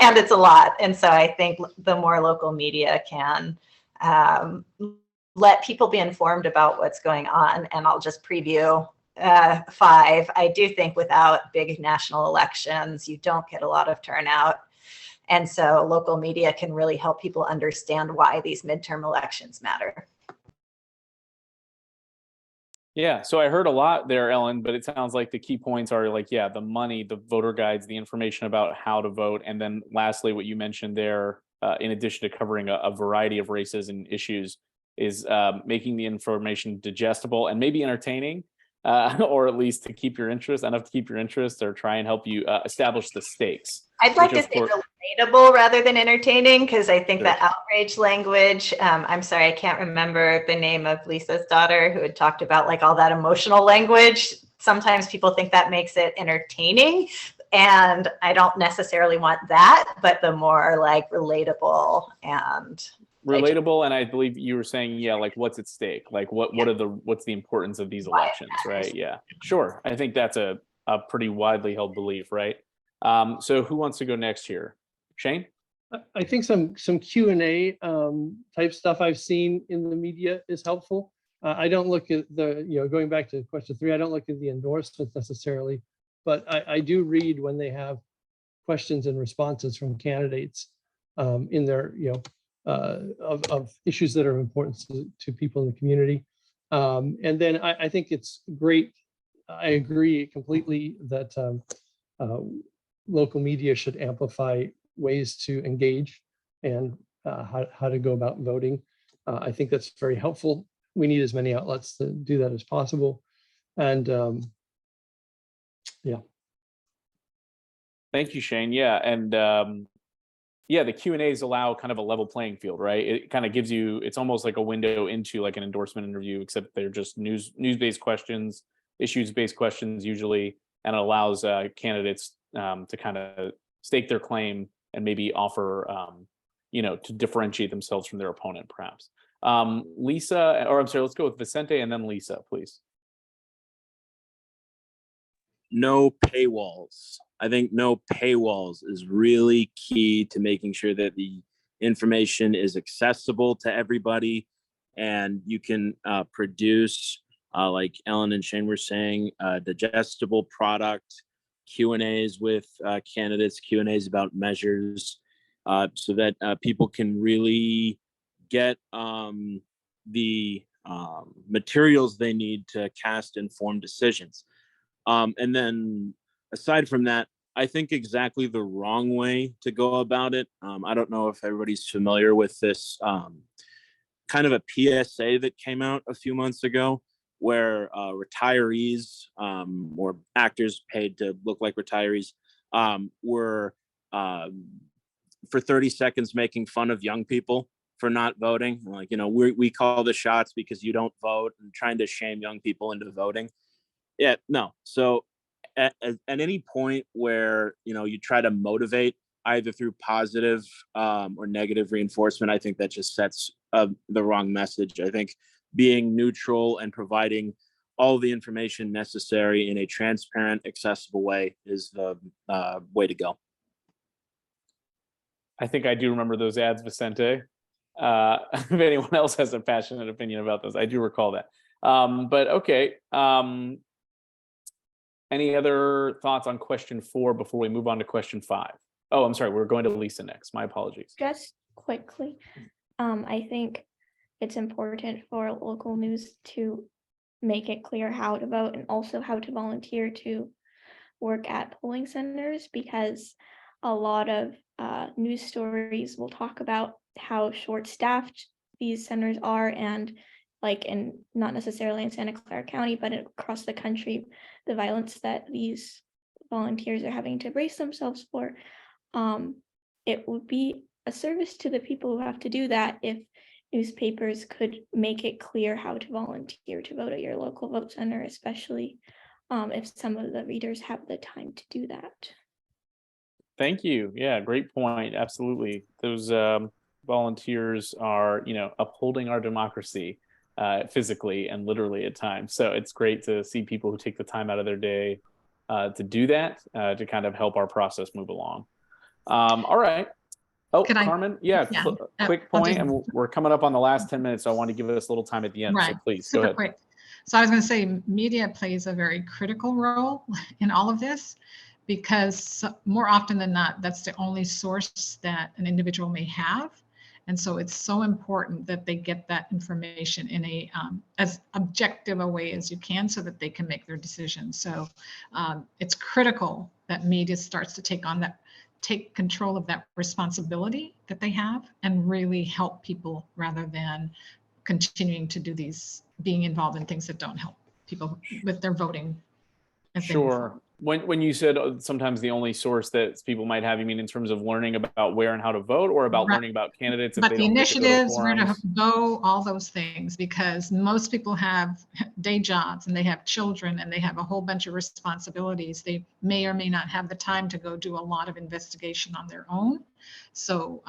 Speaker 3: and it's a lot. And so I think the more local media can let people be informed about what's going on. And I'll just preview 5. I do think without big national elections, you don't get a lot of turnout. And so local media can really help people understand why these midterm elections matter.
Speaker 4: Yeah, so I heard a lot there, Ellen, but it sounds like the key points are like, yeah, the money, the voter guides, the information about how to vote. And then lastly, what you mentioned there, in addition to covering a variety of races and issues, is making the information digestible and maybe entertaining, or at least to keep your interest, enough to keep your interest, or try and help you establish the stakes.
Speaker 3: I'd like to say relatable rather than entertaining, because I think that outrage language, I'm sorry, I can't remember the name of Lisa's daughter who had talked about like all that emotional language. Sometimes people think that makes it entertaining, and I don't necessarily want that, but the more like relatable and
Speaker 4: and I believe you were saying, yeah, like what's at stake, like what's the importance of these elections, right? Yeah, sure. I think that's a pretty widely held belief, right? So who wants to go next here? Shane?
Speaker 6: I think some Q&A type stuff I've seen in the media is helpful. I don't look at the, going back to question 3, I don't look at the endorsements necessarily, but I do read when they have questions and responses from candidates in their, of issues that are important to people in the community. And then I think it's great. I agree completely that local media should amplify ways to engage and how to go about voting. I think that's very helpful. We need as many outlets to do that as possible. And yeah.
Speaker 4: Thank you, Shane. Yeah, and yeah, the Q&As allow kind of a level playing field, right? It kind of gives you, it's almost like a window into like an endorsement interview, except they're just news-based questions, issues-based questions usually, and it allows candidates to kind of stake their claim and maybe offer, to differentiate themselves from their opponent, perhaps. Lisa, or I'm sorry, let's go with Vicente and then Lisa, please.
Speaker 10: No paywalls. I think no paywalls is really key to making sure that the information is accessible to everybody, and you can produce, like Ellen and Shane were saying, digestible product, Q&As with candidates, Q&As about measures, so that people can really get the materials they need to cast informed decisions. And then aside from that, I think exactly the wrong way to go about it. I don't know if everybody's familiar with this kind of a PSA that came out a few months ago, where retirees or actors paid to look like retirees were for 30 seconds making fun of young people for not voting. Like, we call the shots because you don't vote, and trying to shame young people into voting. Yeah, no. So at any point where, you try to motivate either through positive or negative reinforcement, I think that just sets the wrong message. I think being neutral and providing all the information necessary in a transparent, accessible way is the way to go.
Speaker 4: I think I do remember those ads, Vicente. If anyone else has a passionate opinion about those, I do recall that. But okay. Any other thoughts on question 4 before we move on to question 5? Oh, I'm sorry. We're going to Lisa next. My apologies.
Speaker 9: Just quickly, I think it's important for local news to make it clear how to vote and also how to volunteer to work at polling centers, because a lot of news stories will talk about how short-staffed these centers are, and not necessarily in Santa Clara County, but across the country, the violence that these volunteers are having to brace themselves for. It would be a service to the people who have to do that if newspapers could make it clear how to volunteer to vote at your local vote center, especially if some of the readers have the time to do that.
Speaker 4: Thank you. Yeah, great point. Absolutely. Those volunteers are, upholding our democracy physically and literally at times. So it's great to see people who take the time out of their day to do that, to kind of help our process move along. All right. Oh,
Speaker 5: Could I-
Speaker 4: Carmen, yeah,
Speaker 5: yeah,
Speaker 4: quick
Speaker 5: I'll
Speaker 4: point,
Speaker 5: just-
Speaker 4: and we're coming up on the last 10 minutes, so I want to give us a little time at the end, so
Speaker 5: Right,
Speaker 4: please, go
Speaker 5: super
Speaker 4: ahead.
Speaker 5: quick. So I was going to say media plays a very critical role in all of this because more often than not, that's the only source that an individual may have. And so it's so important that they get that information in a as objective a way as you can so that they can make their decisions. So it's critical that media starts to take control of that responsibility that they have and really help people rather than continuing to do being involved in things that don't help people with their voting. as they move
Speaker 4: Sure.
Speaker 5: forward.
Speaker 4: When you said sometimes the only source that people might have, you mean in terms of learning about where and how to vote, or about
Speaker 5: Right.
Speaker 4: learning about candidates if
Speaker 5: But
Speaker 4: they
Speaker 5: the
Speaker 4: don't get to go to
Speaker 5: initiatives, where to
Speaker 4: forums?
Speaker 5: go, all those things, because most people have day jobs and they have children and they have a whole bunch of responsibilities. They may or may not have the time to go do a lot of investigation on their own. So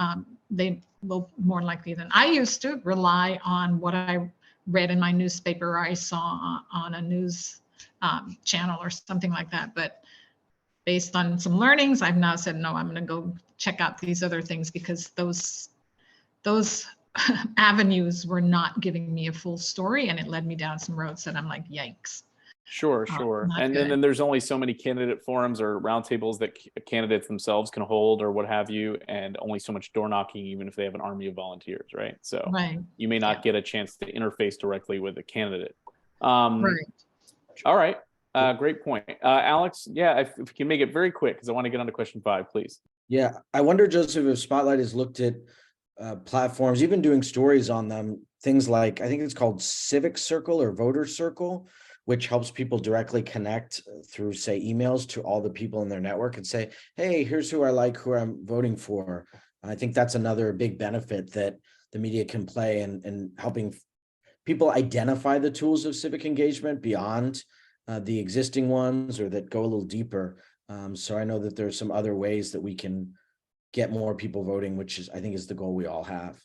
Speaker 5: they will more likely than I used to rely on what I read in my newspaper or I saw on a news channel or something like that. But based on some learnings, I've now said, no, I'm going to go check out these other things because those avenues were not giving me a full story, and it led me down some roads that I'm like, yikes.
Speaker 4: Sure, sure.
Speaker 5: not
Speaker 4: And
Speaker 5: good.
Speaker 4: then there's only so many candidate forums or roundtables that candidates themselves can hold or what have you, and only so much door knocking, even if they have an army of volunteers, right? So
Speaker 5: Right.
Speaker 4: you may not
Speaker 5: Yeah.
Speaker 4: get a chance to interface directly with a candidate.
Speaker 5: Right.
Speaker 4: All right. Great point. Alex, yeah, if you can make it very quick, because I want to get on to question 5, please.
Speaker 7: Yeah, I wonder, Joseph, if Spotlight has looked at platforms, you've been doing stories on them, things like, I think it's called Civic Circle or Voter Circle, which helps people directly connect through, say, emails to all the people in their network and say, hey, here's who I like, who I'm voting for. I think that's another big benefit that the media can play in helping people identify the tools of civic engagement beyond the existing ones, or that go a little deeper. So I know that there's some other ways that we can get more people voting, which is, I think, is the goal we all have.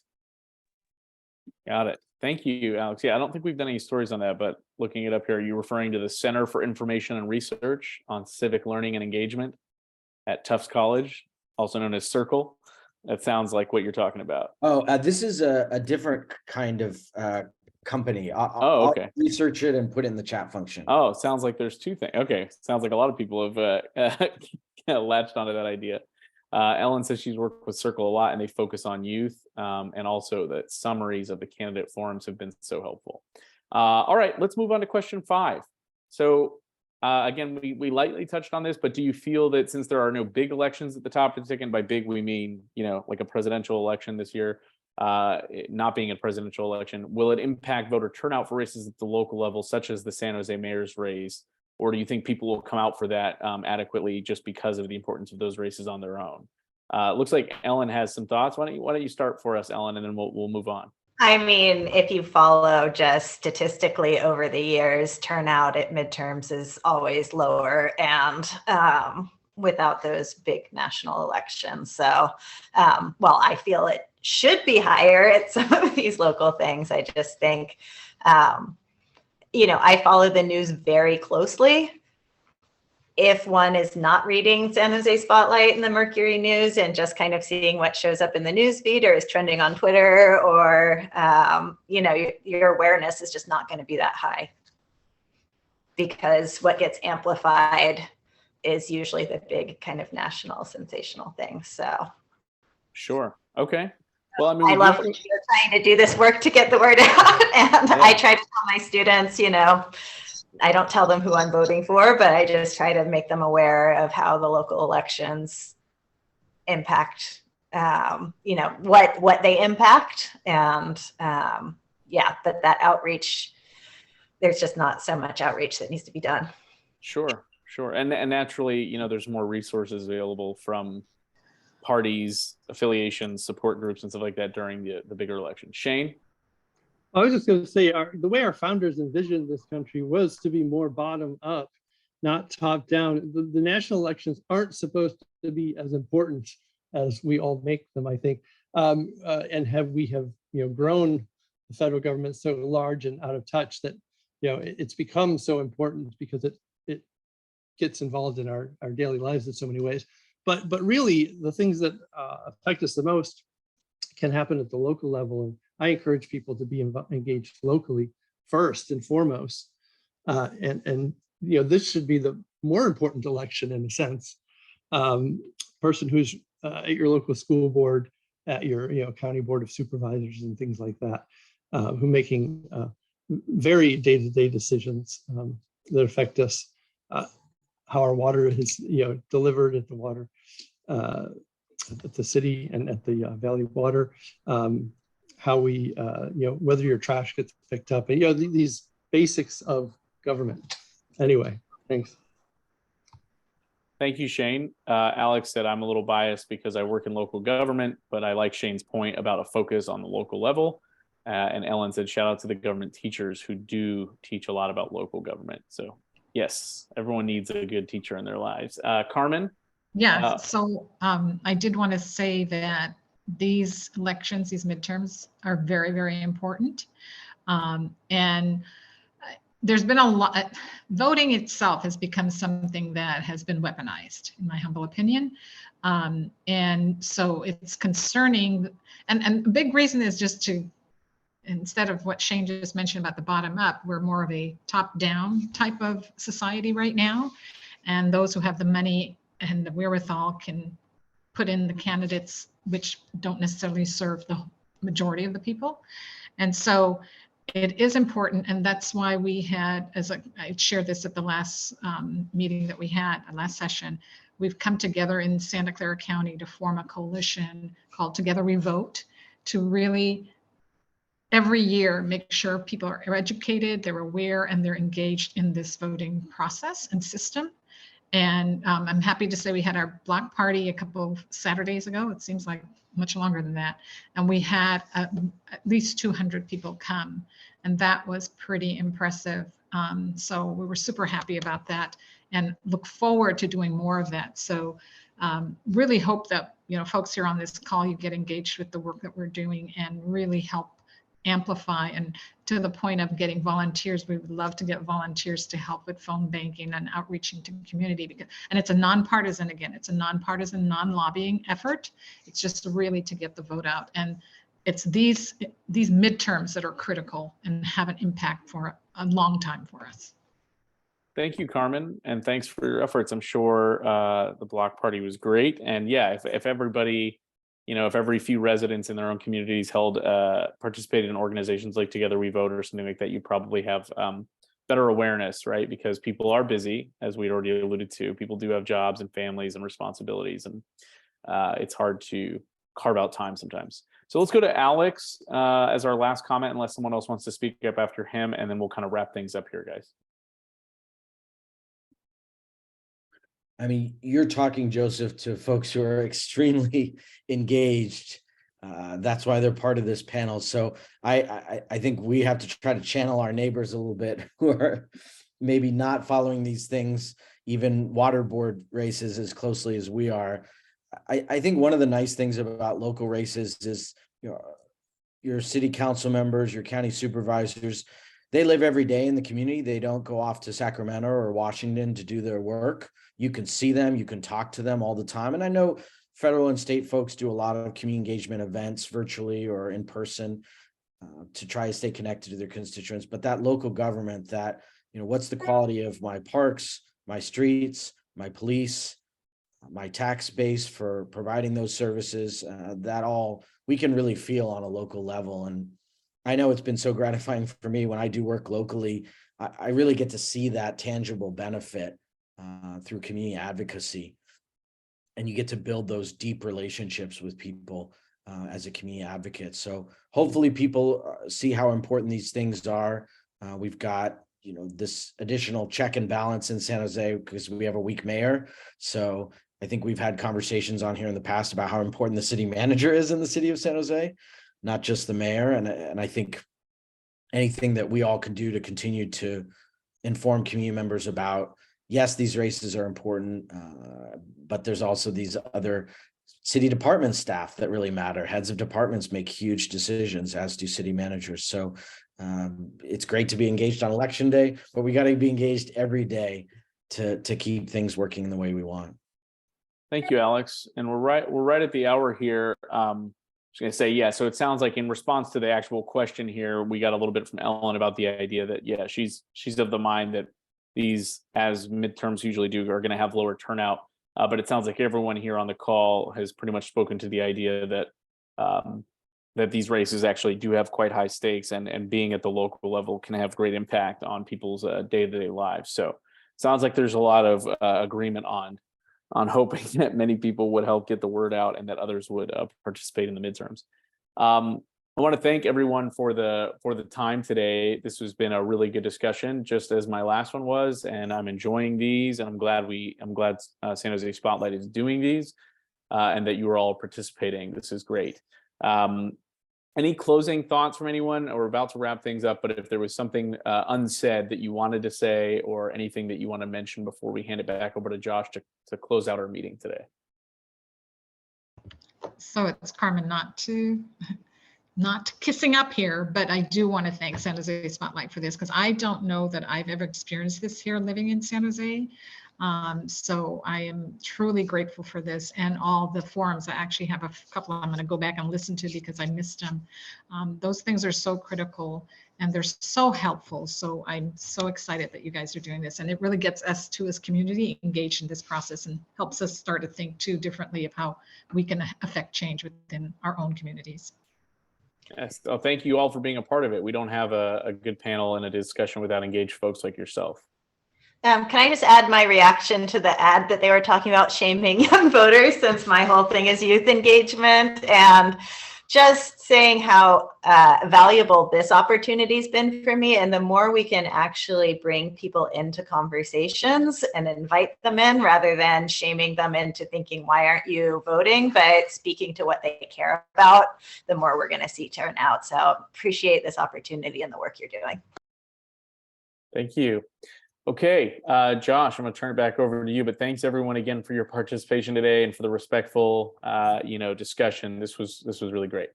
Speaker 4: Got it. Thank you, Alex. Yeah, I don't think we've done any stories on that, but looking it up here, you're referring to the Center for Information and Research on Civic Learning and Engagement at Tufts College, also known as Circle. That sounds like what you're talking about.
Speaker 7: Oh, this is a different kind of company.
Speaker 4: Oh, okay.
Speaker 7: I'll research it and put it in the chat function.
Speaker 4: Oh, it sounds like there's 2 things. Okay, sounds like a lot of people have latched onto that idea. Ellen says she's worked with Circle a lot, and they focus on youth, and also that summaries of the candidate forums have been so helpful. All right, let's move on to question 5. So again, we lightly touched on this, but do you feel that since there are no big elections at the top of the ticket, and by big we mean, like a presidential election this year, not being a presidential election, will it impact voter turnout for races at the local level, such as the San Jose mayor's race? Or do you think people will come out for that adequately just because of the importance of those races on their own? Looks like Ellen has some thoughts. Why don't you start for us, Ellen, and then we'll move on.
Speaker 3: I mean, if you follow just statistically over the years, turnout at midterms is always lower, and without those big national elections. So, well, I feel it should be higher at some of these local things. I just think, I follow the news very closely. If one is not reading San Jose Spotlight and the Mercury News and just kind of seeing what shows up in the news feed or is trending on Twitter, or, your awareness is just not going to be that high, because what gets amplified is usually the big kind of national sensational thing. So
Speaker 4: Sure. Okay. Well, I mean,
Speaker 3: I love that you're trying to do this work to get the word out. And I try to tell my students, I don't tell them who I'm voting for, but I just try to make them aware of how the local elections impact, what they impact. And that outreach, there's just not so much outreach that needs to be done.
Speaker 4: Sure. And naturally, there's more resources available from parties, affiliations, support groups, and stuff like that during the bigger election. Shane?
Speaker 6: I was just going to say, the way our founders envisioned this country was to be more bottom up, not top down. The national elections aren't supposed to be as important as we all make them, I think. We have grown the federal government so large and out of touch that it's become so important because it gets involved in our daily lives in so many ways. but really the things that affect us the most can happen at the local level. And I encourage people to be engaged locally first and foremost. And this should be the more important election in a sense. Person who's at your local school board, at your county board of supervisors and things like that, who making very day-to-day decisions that affect us, how our water is delivered at the water, at the city and at the Valley Water, how we whether your trash gets picked up, and these basics of government. Anyway, thanks.
Speaker 4: Thank you, Shane. Alex said I'm a little biased because I work in local government, but I like Shane's point about a focus on the local level. And Ellen said, shout out to the government teachers who do teach a lot about local government. So yes, everyone needs a good teacher in their lives. Carmen?
Speaker 5: Yeah, so I did want to say that these elections, these midterms are very, very important. And there's been a lot, voting itself has become something that has been weaponized, in my humble opinion. And so it's concerning, and a big reason is just to, instead of what Shane just mentioned about the bottom up, we're more of a top down type of society right now. And those who have the money and the wherewithal can put in the candidates which don't necessarily serve the majority of the people. And so it is important, and that's why we had, as I shared this at the last meeting that we had, the last session, we've come together in Santa Clara County to form a coalition called Together We Vote, to really every year make sure people are educated, they're aware, and they're engaged in this voting process and system. And I'm happy to say we had our block party a couple of Saturdays ago. It seems like much longer than that. And we had at least 200 people come, and that was pretty impressive. So we were super happy about that and look forward to doing more of that. So really hope that, folks here on this call, you get engaged with the work that we're doing and really help amplify, and to the point of getting volunteers. We would love to get volunteers to help with phone banking and outreaching to the community, because, and it's a nonpartisan, again, it's a nonpartisan, non-lobbying effort. It's just really to get the vote out. And it's these midterms that are critical and have an impact for a long time for us.
Speaker 4: Thank you, Carmen, and thanks for your efforts. I'm sure the block party was great. And yeah, if everybody, if every few residents in their own communities participated in organizations like Together We Vote or something like that, you probably have better awareness, right? Because people are busy, as we already alluded to. People do have jobs and families and responsibilities, and it's hard to carve out time sometimes. So let's go to Alex as our last comment, unless someone else wants to speak up after him, and then we'll kind of wrap things up here, guys.
Speaker 7: I mean, you're talking, Joseph, to folks who are extremely engaged. That's why they're part of this panel. So I think we have to try to channel our neighbors a little bit who are maybe not following these things, even water board races, as closely as we are. I think one of the nice things about local races is, your city council members, your county supervisors, they live every day in the community. They don't go off to Sacramento or Washington to do their work. You can see them, you can talk to them all the time. And I know federal and state folks do a lot of community engagement events virtually or in person to try to stay connected to their constituents. But that local government, that, what's the quality of my parks, my streets, my police, my tax base for providing those services, that all we can really feel on a local level. And I know it's been so gratifying for me when I do work locally. I really get to see that tangible benefit through community advocacy, and you get to build those deep relationships with people as a community advocate. So hopefully people see how important these things are. We've got, this additional check and balance in San Jose because we have a weak mayor. So I think we've had conversations on here in the past about how important the city manager is in the city of San Jose, not just the mayor. And I think anything that we all can do to continue to inform community members about, yes, these races are important, but there's also these other city department staff that really matter. Heads of departments make huge decisions, as do city managers. So it's great to be engaged on election day, but we got to be engaged every day to keep things working the way we want.
Speaker 4: Thank you, Alex. And we're right at the hour here. I was going to say, yeah, so it sounds like in response to the actual question here, we got a little bit from Ellen about the idea that, yeah, she's of the mind that these, as midterms usually do, are going to have lower turnout. But it sounds like everyone here on the call has pretty much spoken to the idea that that these races actually do have quite high stakes, and being at the local level can have great impact on people's day-to-day lives. So sounds like there's a lot of agreement on hoping that many people would help get the word out and that others would participate in the midterms. I want to thank everyone for the time today. This has been a really good discussion, just as my last one was, and I'm enjoying these. And I'm glad San Jose Spotlight is doing these, and that you are all participating. This is great. Any closing thoughts from anyone? We're about to wrap things up, but if there was something unsaid that you wanted to say, or anything that you want to mention before we hand it back over to Josh to close out our meeting today.
Speaker 5: So it's Carmen, not kissing up here, but I do want to thank San Jose Spotlight for this, because I don't know that I've ever experienced this here living in San Jose. So I am truly grateful for this, and all the forums. I actually have a couple I'm going to go back and listen to because I missed them. Those things are so critical and they're so helpful. So I'm so excited that you guys are doing this, and it really gets us to as community engaged in this process and helps us start to think too differently of how we can affect change within our own communities.
Speaker 4: Yes. Oh, thank you all for being a part of it. We don't have a good panel and a discussion without engaged folks like yourself.
Speaker 3: Can I just add my reaction to the ad that they were talking about shaming young voters, since my whole thing is youth engagement, and just saying how valuable this opportunity's been for me. And the more we can actually bring people into conversations and invite them in, rather than shaming them into thinking, why aren't you voting, but speaking to what they care about, the more we're going to see turn out. So appreciate this opportunity and the work you're doing.
Speaker 4: Thank you. Okay, Josh, I'm going to turn it back over to you, but thanks everyone again for your participation today and for the respectful, discussion. This was really great.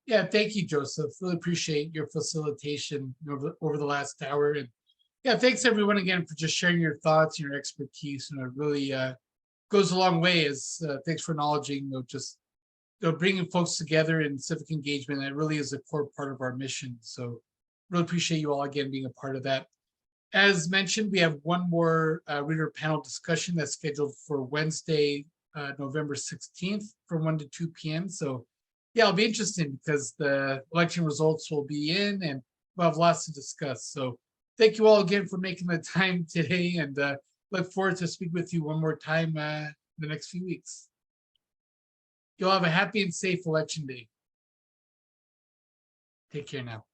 Speaker 2: Yeah, thank you, Joseph. Really appreciate your facilitation over the last hour. And yeah, thanks everyone again for just sharing your thoughts and your expertise. And it really goes a long way. As thanks for acknowledging, bringing folks together in civic engagement. That really is a core part of our mission. So really appreciate you all again being a part of that. As mentioned, we have one more reader panel discussion that's scheduled for Wednesday, November 16th from 1 to 2 p.m. So yeah, it'll be interesting because the election results will be in and we'll have lots to discuss. So thank you all again for making the time today, and look forward to speak with you one more time in the next few weeks. You'll have a happy and safe election day. Take care now.